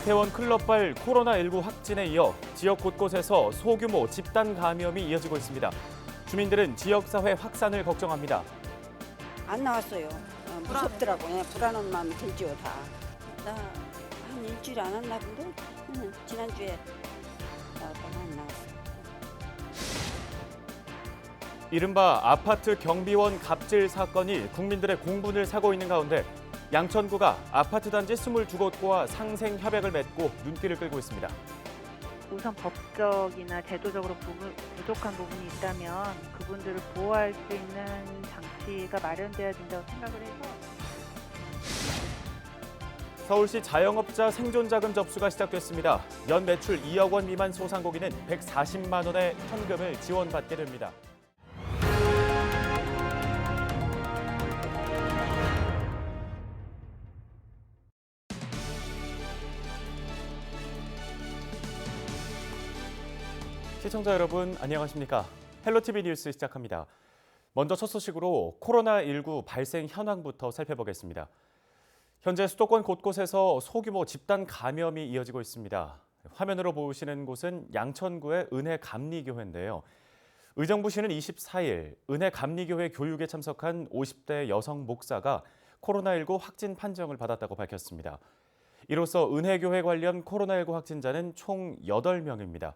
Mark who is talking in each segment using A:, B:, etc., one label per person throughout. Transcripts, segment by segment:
A: 이태원 클럽발 코로나19 확진에 이어 지역 곳곳에서 소규모 집단 감염이 이어지고 있습니다. 주민들은 지역사회 확산을 걱정합니다.
B: 안 나왔어요. 무섭더라고요. 불안한 마음이 들지요, 다. 나 한 일주일 안 왔나 본데? 지난주에 나왔다가 안 나왔어요.
A: 이른바 아파트 경비원 갑질 사건이 국민들의 공분을 사고 있는 가운데 양천구가 아파트 단지 22곳과 상생 협약을 맺고 눈길을 끌고 있습니다.
C: 우선 법적이나 제도적으로 부족한 부분이 있다면 그분들을 보호할 수 있는 장치가 마련돼야 된다고 생각을 해서
A: 서울시 자영업자 생존자금 접수가 시작됐습니다. 연 매출 2억 원 미만 소상공인은 140만 원의 현금을 지원받게 됩니다. 시청자 여러분 안녕하십니까? 헬로티비 뉴스 시작합니다. 먼저 첫 소식으로 코로나19 발생 현황부터 살펴보겠습니다. 현재 수도권 곳곳에서 소규모 집단 감염이 이어지고 있습니다. 화면으로 보시는 곳은 양천구의 은혜감리교회인데요. 의정부시는 24일 은혜감리교회 교육에 참석한 50대 여성 목사가 코로나19 확진 판정을 받았다고 밝혔습니다. 이로써 은혜교회 관련 코로나19 확진자는 총 8명입니다.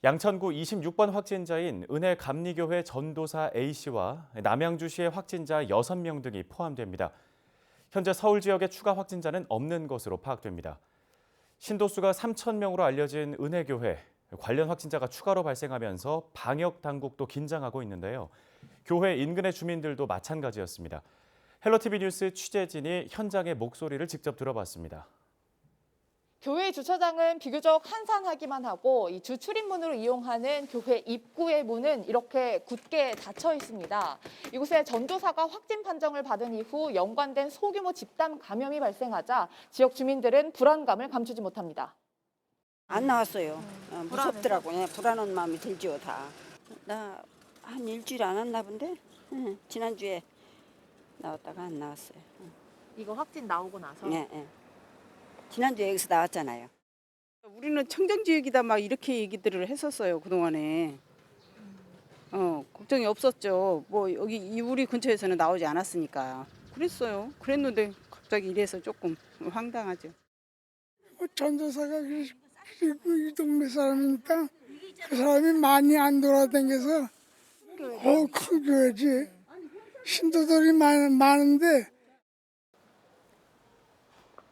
A: 양천구 26번 확진자인 은혜감리교회 전도사 A씨와 남양주시의 확진자 6명 등이 포함됩니다. 현재 서울 지역의 추가 확진자는 없는 것으로 파악됩니다. 신도수가 3,000명으로 알려진 은혜교회, 관련 확진자가 추가로 발생하면서 방역 당국도 긴장하고 있는데요. 교회 인근의 주민들도 마찬가지였습니다. 헬로티비 뉴스 취재진이 현장의 목소리를 직접 들어봤습니다.
D: 교회 주차장은 비교적 한산하기만 하고 이 주 출입문으로 이용하는 교회 입구의 문은 이렇게 굳게 닫혀 있습니다. 이곳에 전도사가 확진 판정을 받은 이후 연관된 소규모 집단 감염이 발생하자 지역 주민들은 불안감을 감추지 못합니다.
B: 안 나왔어요. 무섭더라고요. 불안한 마음이 들지요, 다. 나 한 일주일 안 왔나 본데? 지난주에 나왔다가 안 나왔어요.
D: 이거 확진 나오고 나서?
B: 네. 지난주에 여기서 나왔잖아요.
E: 우리는 청정지역이다 막 이렇게 얘기들을 했었어요, 그동안에. 걱정이 없었죠. 뭐 여기 우리 근처에서는 나오지 않았으니까. 그랬어요. 그랬는데 갑자기 이래서 조금 황당하죠.
F: 전도사가 그리고 이 동네 사람이니까 그 사람이 많이 안 돌아다녀서 큰 교회지. 신도들이 많은데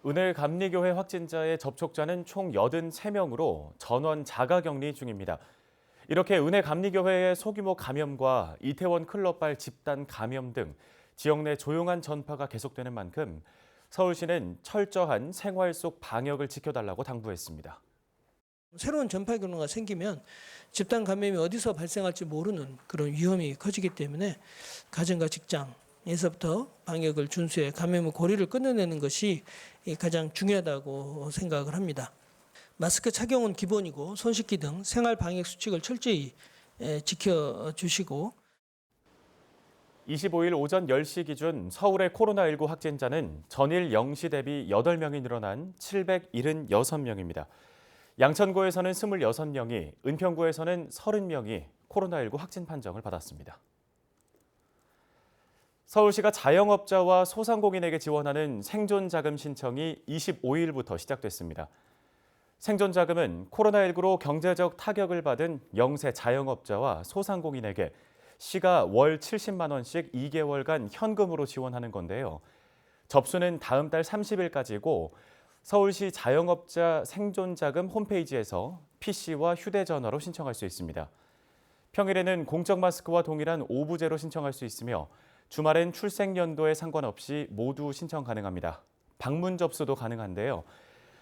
A: 은혜감리교회 확진자의 접촉자는 총 83명으로 전원 자가격리 중입니다. 이렇게 은혜감리교회의 소규모 감염과 이태원 클럽발 집단 감염 등 지역 내 조용한 전파가 계속되는 만큼 서울시는 철저한 생활 속 방역을 지켜달라고 당부했습니다.
G: 새로운 전파 경로가 생기면 집단 감염이 어디서 발생할지 모르는 그런 위험이 커지기 때문에 가정과 직장에서부터 방역을 준수해 감염의 고리를 끊어내는 것이 가장 중요하다고 생각을 합니다. 마스크 착용은 기본이고 손 씻기 등 생활 방역 수칙을 철저히 지켜주시고
A: 25일 오전 10시 기준 서울의 코로나19 확진자는 전일 0시 대비 8명이 늘어난 776명입니다. 양천구에서는 26명이, 은평구에서는 30명이 코로나19 확진 판정을 받았습니다. 서울시가 자영업자와 소상공인에게 지원하는 생존자금 신청이 25일부터 시작됐습니다. 생존자금은 코로나19로 경제적 타격을 받은 영세 자영업자와 소상공인에게 시가 월 70만 원씩 2개월간 현금으로 지원하는 건데요. 접수는 다음 달 30일까지고 서울시 자영업자 생존자금 홈페이지에서 PC와 휴대전화로 신청할 수 있습니다. 평일에는 공적 마스크와 동일한 오부제로 신청할 수 있으며 주말엔 출생연도에 상관없이 모두 신청 가능합니다. 방문 접수도 가능한데요.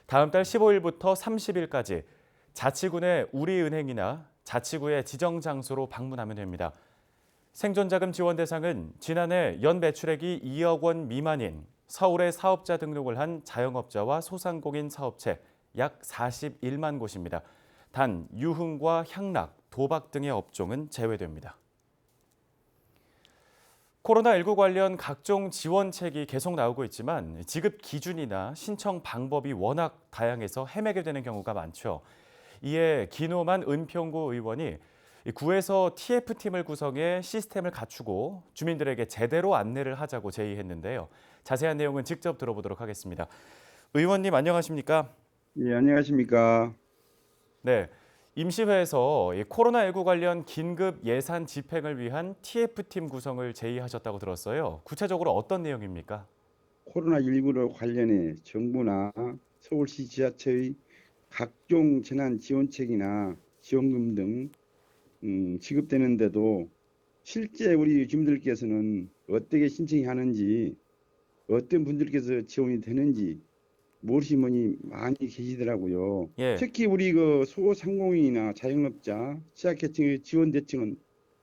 A: 다음 달 15일부터 30일까지 자치구내 우리은행이나 자치구의 지정 장소로 방문하면 됩니다. 생존자금 지원 대상은 지난해 연 매출액이 2억 원 미만인 서울에 사업자 등록을 한 자영업자와 소상공인 사업체 약 41만 곳입니다. 단 유흥과 향락, 도박 등의 업종은 제외됩니다. 코로나19 관련 각종 지원책이 계속 나오고 있지만 지급 기준이나 신청 방법이 워낙 다양해서 헤매게 되는 경우가 많죠. 이에 기노만 은평구 의원이 구에서 TF팀을 구성해 시스템을 갖추고 주민들에게 제대로 안내를 하자고 제의했는데요. 자세한 내용은 직접 들어보도록 하겠습니다. 의원님 안녕하십니까?
H: 예, 안녕하십니까.
A: 네. 임시회에서 코로나19 관련 긴급 예산 집행을 위한 TF팀 구성을 제의하셨다고 들었어요. 구체적으로 어떤 내용입니까?
H: 코로나19로 관련해 정부나 서울시 지자체의 각종 재난 지원책이나 지원금 등 지급되는데도 실제 우리 주민들께서는 어떻게 신청이 하는지, 어떤 분들께서 지원이 되는지 모르시는 분이 많이 계시더라고요.
A: 예.
H: 특히 우리 그 소상공인이나 자영업자, 취약계층의 지원 대책은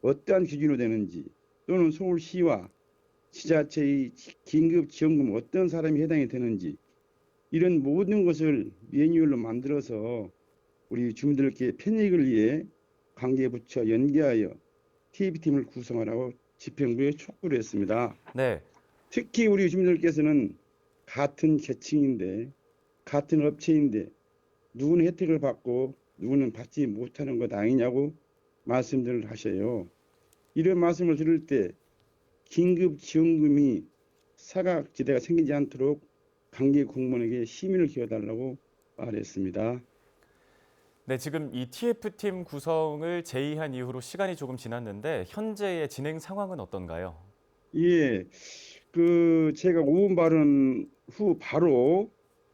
H: 어떠한 기준으로 되는지, 또는 서울시와 지자체의 긴급 지원금 어떤 사람이 해당이 되는지, 이런 모든 것을 매뉴얼로 만들어서 우리 주민들께 편익을 위해 관계부처 연계하여 TF팀을 구성하라고 집행부에 촉구를 했습니다.
A: 네.
H: 특히 우리 주민들께서는 같은 계층인데, 같은 업체인데 누구는 혜택을 받고 누구는 받지 못하는 것 아니냐고 말씀들을 하셔요. 이런 말씀을 들을 때 긴급 지원금이 사각지대가 생기지 않도록 관계 공무원에게 심의를 기여달라고 말했습니다.
A: 네, 지금 이 TF팀 구성을 제의한 이후로 시간이 조금 지났는데 현재의 진행 상황은 어떤가요?
H: 예, 제가 5분 발언 후 바로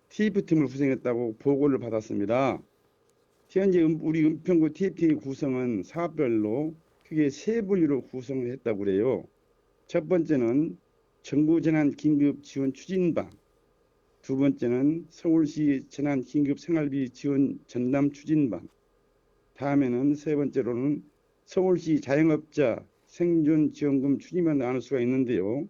H: TF팀을 구성했다고 보고를 받았습니다. 현재 우리 은평구 TF팀 구성은 사업별로 크게 세 분류로 구성을 했다고 그래요. 첫 번째는 정부 재난 긴급 지원 추진반, 두 번째는 서울시 재난 긴급 생활비 지원 전담 추진반, 다음에는 세 번째로는 서울시 자영업자 생존 지원금 추진반을 나눌 수가 있는데요.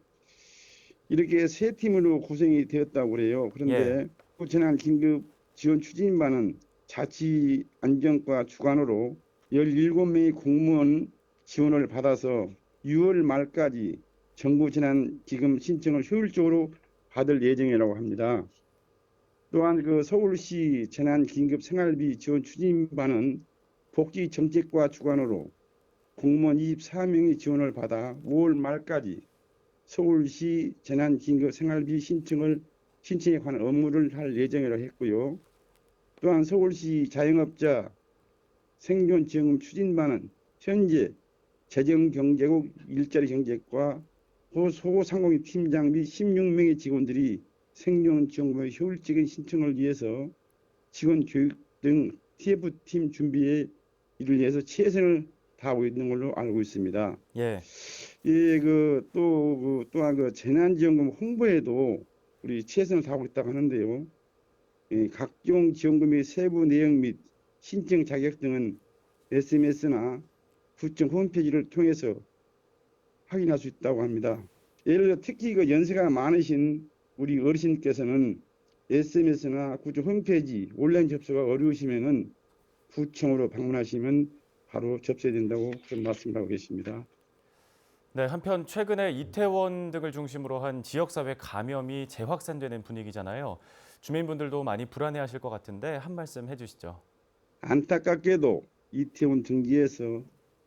H: 이렇게 세 팀으로 구성이 되었다고 그래요. 그런데 재난 긴급 지원 추진반은 자치안전과 주관으로 17명의 공무원 지원을 받아서 6월 말까지 정부 재난기금 신청을 효율적으로 받을 예정이라고 합니다. 또한 서울시 재난긴급 생활비 지원 추진반은 복지정책과 주관으로 공무원 24명의 지원을 받아 5월 말까지 서울시 재난긴급 생활비 신청에 관한 업무를 할 예정이라고 했고요. 또한 서울시 자영업자 생존지원금 추진반은 현재 재정경제국 일자리경제과 소상공인 팀장 및 16명의 직원들이 생존지원금의 효율적인 신청을 위해서 직원 교육 등 TF팀 준비에 이를 위해서 최선을 다하고 있는 걸로 알고 있습니다.
A: 예.
H: 예, 또한 재난지원금 홍보에도 우리 최선을 다하고 있다고 하는데요. 예, 각종 지원금의 세부 내용 및 신청 자격 등은 SMS나 구청 홈페이지를 통해서 확인할 수 있다고 합니다. 예를 들어 특히 연세가 많으신 우리 어르신께서는 SMS나 구청 홈페이지 온라인 접수가 어려우시면은 구청으로 방문하시면 바로 접수된다고 그런 말씀을 하고 계십니다.
A: 네, 한편 최근에 이태원 등을 중심으로 한 지역사회 감염이 재확산되는 분위기잖아요. 주민분들도 많이 불안해하실 것 같은데 한 말씀 해주시죠.
H: 안타깝게도 이태원 등지에서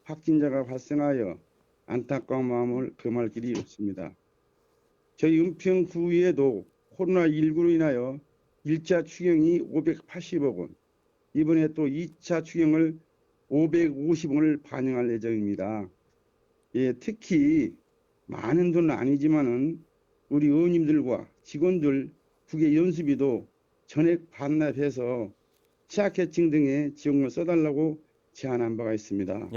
H: 확진자가 발생하여 안타까운 마음을 금할 길이 없습니다. 저희 은평구에도 코로나19로 인하여 1차 추경이 580억 원, 이번에 또 2차 추경을 550억 원을 반영할 예정입니다. 예, 특히 많은 돈은 아니지만은 우리 의원님들과 직원들 국외 연수비도 전액 반납해서 취약계층 등의 지원금을 써달라고 제안한 바가 있습니다.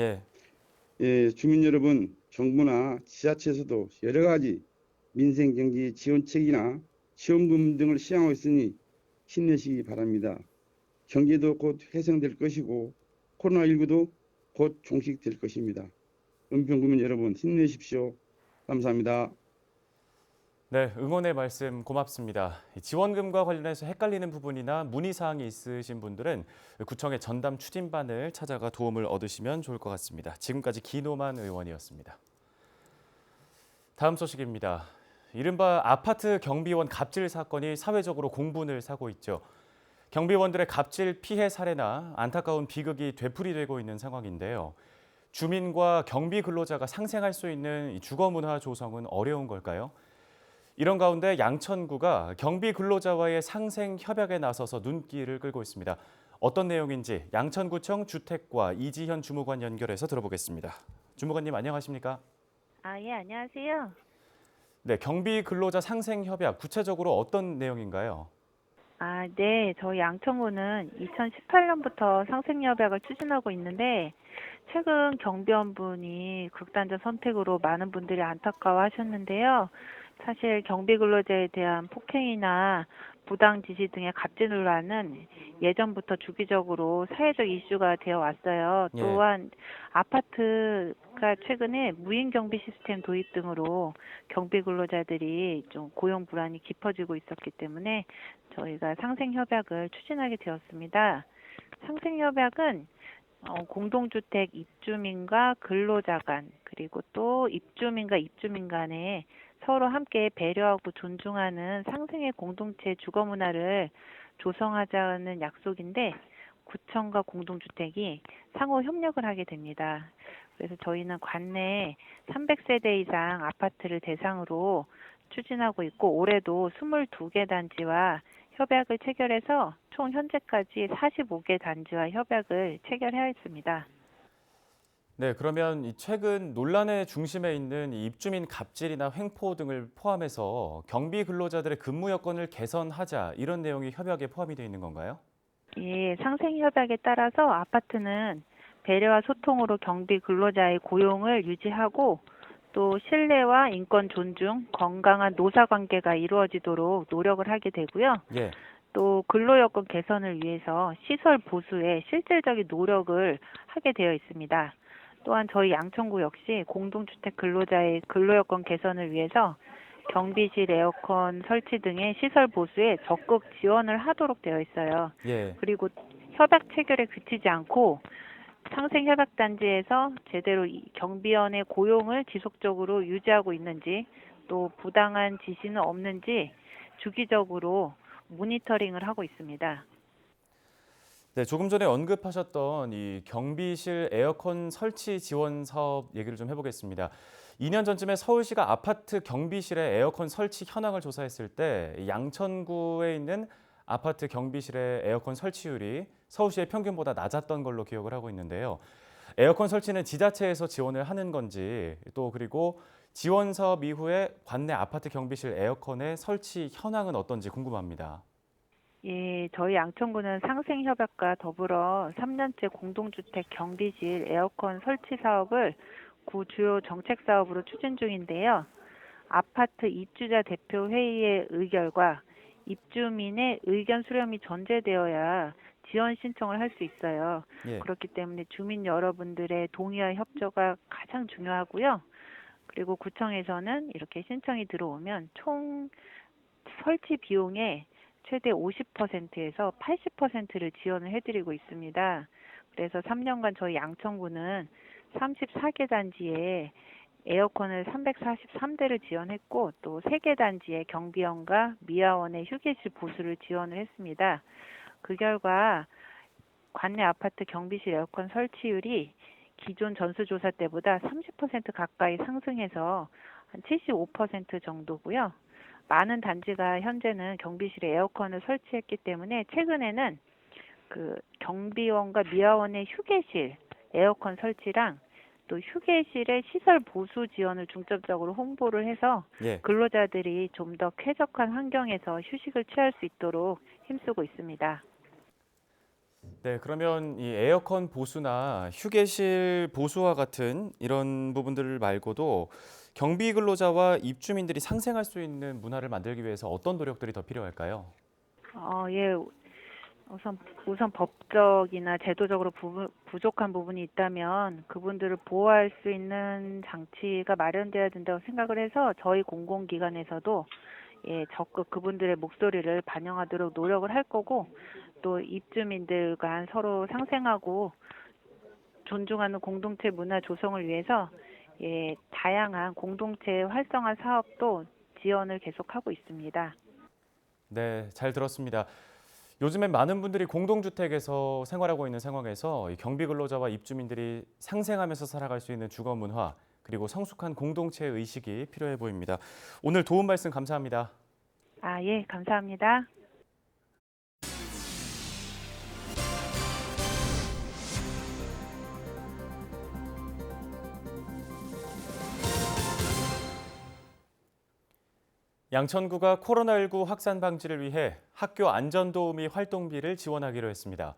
H: 예, 주민 여러분, 정부나 지자체에서도 여러 가지 민생경제 지원책이나 지원금 등을 시행하고 있으니 힘내시기 바랍니다. 경제도 곧 회생될 것이고 코로나19도 곧 종식될 것입니다. 은평구민 여러분 힘내십시오. 감사합니다.
A: 네, 응원의 말씀 고맙습니다. 지원금과 관련해서 헷갈리는 부분이나 문의사항이 있으신 분들은 구청의 전담 추진반을 찾아가 도움을 얻으시면 좋을 것 같습니다. 지금까지 기노만 의원이었습니다. 다음 소식입니다. 이른바 아파트 경비원 갑질 사건이 사회적으로 공분을 사고 있죠. 경비원들의 갑질 피해 사례나 안타까운 비극이 되풀이되고 있는 상황인데요. 주민과 경비 근로자가 상생할 수 있는 이 주거 문화 조성은 어려운 걸까요? 이런 가운데 양천구가 경비 근로자와의 상생 협약에 나서서 눈길을 끌고 있습니다. 어떤 내용인지 양천구청 주택과 이지현 주무관 연결해서 들어보겠습니다. 주무관님 안녕하십니까?
C: 예, 안녕하세요.
A: 네, 경비 근로자 상생 협약 구체적으로 어떤 내용인가요?
C: 네, 저희 양천구는 2018년부터 상생협약을 추진하고 있는데 최근 경비원분이 극단적 선택으로 많은 분들이 안타까워하셨는데요. 사실 경비 근로자에 대한 폭행이나 부당 지시 등의 갑질 논란은 예전부터 주기적으로 사회적 이슈가 되어 왔어요.
A: 예.
C: 또한 아파트가 최근에 무인 경비 시스템 도입 등으로 경비 근로자들이 좀 고용 불안이 깊어지고 있었기 때문에 저희가 상생협약을 추진하게 되었습니다. 상생협약은 공동주택 입주민과 근로자 간 그리고 또 입주민과 입주민 간에 서로 함께 배려하고 존중하는 상생의 공동체 주거 문화를 조성하자는 약속인데 구청과 공동주택이 상호 협력을 하게 됩니다. 그래서 저희는 관내 300세대 이상 아파트를 대상으로 추진하고 있고 올해도 22개 단지와 협약을 체결해서 총 현재까지 45개 단지와 협약을 체결하였습니다.
A: 네, 그러면 이 최근 논란의 중심에 있는 이 입주민 갑질이나 횡포 등을 포함해서 경비 근로자들의 근무 여건을 개선하자 이런 내용이 협약에 포함이 되어 있는 건가요?
C: 예, 상생협약에 따라서 아파트는 배려와 소통으로 경비 근로자의 고용을 유지하고 또 신뢰와 인권 존중, 건강한 노사관계가 이루어지도록 노력을 하게 되고요.
A: 예.
C: 또 근로여건 개선을 위해서 시설 보수에 실질적인 노력을 하게 되어 있습니다. 또한 저희 양천구 역시 공동주택 근로자의 근로여건 개선을 위해서 경비실 에어컨 설치 등의 시설 보수에 적극 지원을 하도록 되어 있어요.
A: 예.
C: 그리고 협약 체결에 그치지 않고 상생협약단지에서 제대로 이 경비원의 고용을 지속적으로 유지하고 있는지 또 부당한 지시는 없는지 주기적으로 모니터링을 하고 있습니다.
A: 네, 조금 전에 언급하셨던 이 경비실 에어컨 설치 지원 사업 얘기를 좀 해보겠습니다. 2년 전쯤에 서울시가 아파트 경비실에 에어컨 설치 현황을 조사했을 때 양천구에 있는 아파트 경비실의 에어컨 설치율이 서울시의 평균보다 낮았던 걸로 기억을 하고 있는데요. 에어컨 설치는 지자체에서 지원을 하는 건지 또 그리고 지원 사업 이후에 관내 아파트 경비실 에어컨의 설치 현황은 어떤지 궁금합니다.
C: 예, 저희 양천구는 상생협약과 더불어 3년째 공동주택 경비실 에어컨 설치 사업을 구 주요 정책 사업으로 추진 중인데요. 아파트 입주자 대표 회의의 의결과 입주민의 의견 수렴이 전제되어야 지원 신청을 할 수 있어요.
A: 예.
C: 그렇기 때문에 주민 여러분들의 동의와 협조가 가장 중요하고요. 그리고 구청에서는 이렇게 신청이 들어오면 총 설치 비용의 최대 50%에서 80%를 지원을 해드리고 있습니다. 그래서 3년간 저희 양천구는 34개 단지에 에어컨을 343대를 지원했고 또 3개 단지에 경비원과 미화원의 휴게실 보수를 지원을 했습니다. 그 결과 관내 아파트 경비실 에어컨 설치율이 기존 전수조사 때보다 30% 가까이 상승해서 한 75% 정도고요. 많은 단지가 현재는 경비실에 에어컨을 설치했기 때문에 최근에는 그 경비원과 미화원의 휴게실 에어컨 설치랑 또 휴게실의 시설 보수 지원을 중점적으로 홍보를 해서
A: 예.
C: 근로자들이 좀 더 쾌적한 환경에서 휴식을 취할 수 있도록 힘쓰고 있습니다.
A: 네, 그러면 이 에어컨 보수나 휴게실 보수와 같은 이런 부분들 말고도 경비 근로자와 입주민들이 상생할 수 있는 문화를 만들기 위해서 어떤 노력들이 더 필요할까요?
C: 예. 우선 법적이나 제도적으로 부족한 부분이 있다면 그분들을 보호할 수 있는 장치가 마련돼야 된다고 생각을 해서 저희 공공기관에서도 적극 그분들의 목소리를 반영하도록 노력을 할 거고 또 입주민들 간 서로 상생하고 존중하는 공동체 문화 조성을 위해서 다양한 공동체 활성화 사업도 지원을 계속하고 있습니다.
A: 네, 잘 들었습니다. 요즘엔 많은 분들이 공동주택에서 생활하고 있는 상황에서 이 경비 근로자와 입주민들이 상생하면서 살아갈 수 있는 주거 문화, 그리고 성숙한 공동체 의식이 필요해 보입니다. 오늘 도움 말씀 감사합니다.
C: 예, 감사합니다.
A: 양천구가 코로나19 확산 방지를 위해 학교 안전도우미 활동비를 지원하기로 했습니다.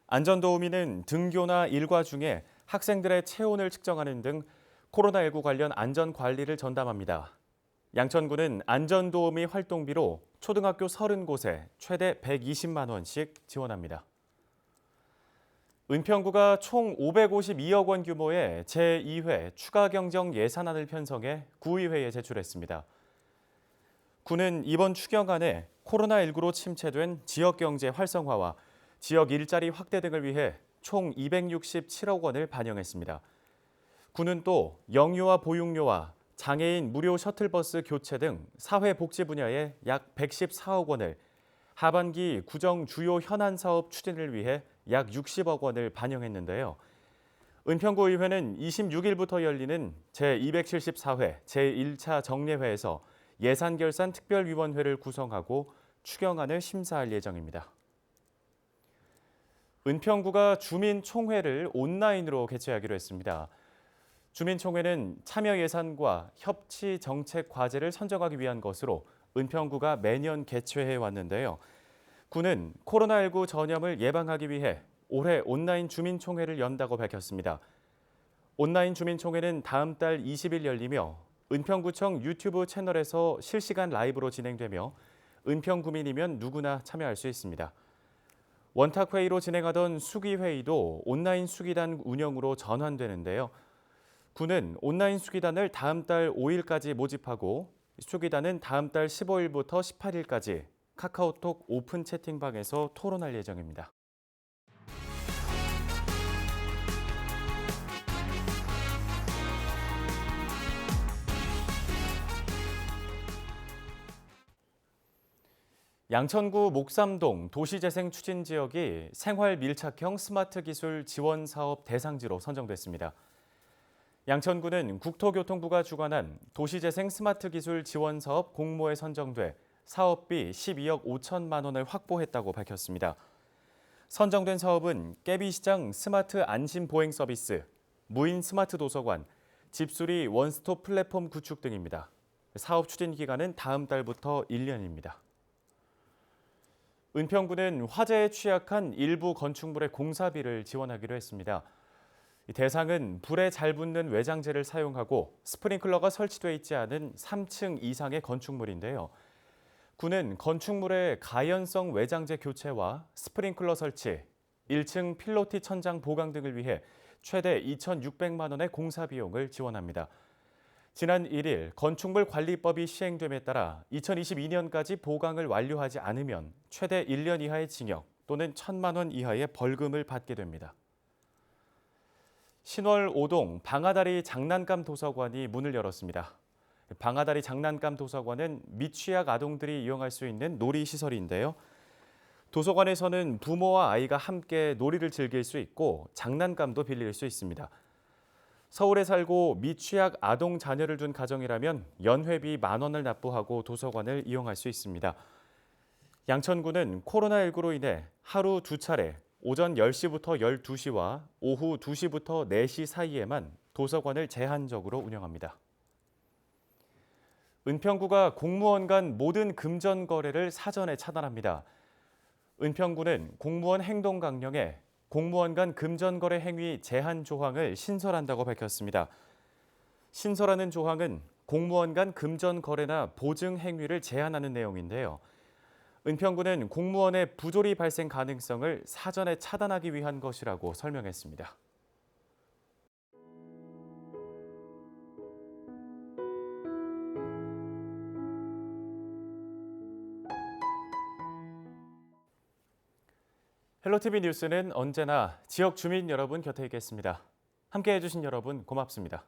A: 안전도우미는 등교나 일과 중에 학생들의 체온을 측정하는 등 코로나19 관련 안전관리를 전담합니다. 양천구는 안전도우미 활동비로 초등학교 30곳에 최대 120만 원씩 지원합니다. 은평구가 총 552억 원 규모의 제2회 추가경정 예산안을 편성해 구의회에 제출했습니다. 구는 이번 추경안에 코로나19로 침체된 지역경제 활성화와 지역 일자리 확대 등을 위해 총 267억 원을 반영했습니다. 구는 또 영유아 보육료와 장애인 무료 셔틀버스 교체 등 사회복지 분야에 약 114억 원을, 하반기 구정 주요 현안 사업 추진을 위해 약 60억 원을 반영했는데요. 은평구 의회는 26일부터 열리는 제274회 제1차 정례회에서 예산결산 특별위원회를 구성하고 추경안을 심사할 예정입니다. 은평구가 주민총회를 온라인으로 개최하기로 했습니다. 주민총회는 참여 예산과 협치 정책 과제를 선정하기 위한 것으로 은평구가 매년 개최해 왔는데요. 구는 코로나19 전염을 예방하기 위해 올해 온라인 주민총회를 연다고 밝혔습니다. 온라인 주민총회는 다음 달 20일 열리며 은평구청 유튜브 채널에서 실시간 라이브로 진행되며 은평구민이면 누구나 참여할 수 있습니다. 원탁회의로 진행하던 수기회의도 온라인 수기단 운영으로 전환되는데요. 구는 온라인 수기단을 다음 달 5일까지 모집하고 수기단은 다음 달 15일부터 18일까지 카카오톡 오픈 채팅방에서 토론할 예정입니다. 양천구 목삼동 도시재생 추진 지역이 생활 밀착형 스마트 기술 지원 사업 대상지로 선정됐습니다. 양천구는 국토교통부가 주관한 도시재생 스마트 기술 지원 사업 공모에 선정돼 사업비 12억 5천만 원을 확보했다고 밝혔습니다. 선정된 사업은 깨비시장 스마트 안심 보행 서비스, 무인 스마트 도서관, 집수리 원스톱 플랫폼 구축 등입니다. 사업 추진 기간은 다음 달부터 1년입니다. 은평구는 화재에 취약한 일부 건축물의 공사비를 지원하기로 했습니다. 대상은 불에 잘 붙는 외장재를 사용하고 스프링클러가 설치돼 있지 않은 3층 이상의 건축물인데요. 구는 건축물의 가연성 외장재 교체와 스프링클러 설치, 1층 필로티 천장 보강 등을 위해 최대 2,600만 원의 공사 비용을 지원합니다. 지난 1일 건축물 관리법이 시행됨에 따라 2022년까지 보강을 완료하지 않으면 최대 1년 이하의 징역 또는 1,000만 원 이하의 벌금을 받게 됩니다. 신월 5동 방아다리 장난감 도서관이 문을 열었습니다. 방아다리 장난감 도서관은 미취학 아동들이 이용할 수 있는 놀이시설인데요. 도서관에서는 부모와 아이가 함께 놀이를 즐길 수 있고 장난감도 빌릴 수 있습니다. 서울에 살고 미취학 아동 자녀를 둔 가정이라면 연회비 10,000원을 납부하고 도서관을 이용할 수 있습니다. 양천구는 코로나19로 인해 하루 2차례 오전 10시부터 12시와 오후 2시부터 4시 사이에만 도서관을 제한적으로 운영합니다. 은평구가 공무원 간 모든 금전 거래를 사전에 차단합니다. 은평구는 공무원 행동 강령에 공무원 간 금전 거래 행위 제한 조항을 신설한다고 밝혔습니다. 신설하는 조항은 공무원 간 금전 거래나 보증 행위를 제한하는 내용인데요. 은평구는 공무원의 부조리 발생 가능성을 사전에 차단하기 위한 것이라고 설명했습니다. 헬로티비 뉴스는 언제나 지역 주민 여러분 곁에 있겠습니다. 함께해 주신 여러분 고맙습니다.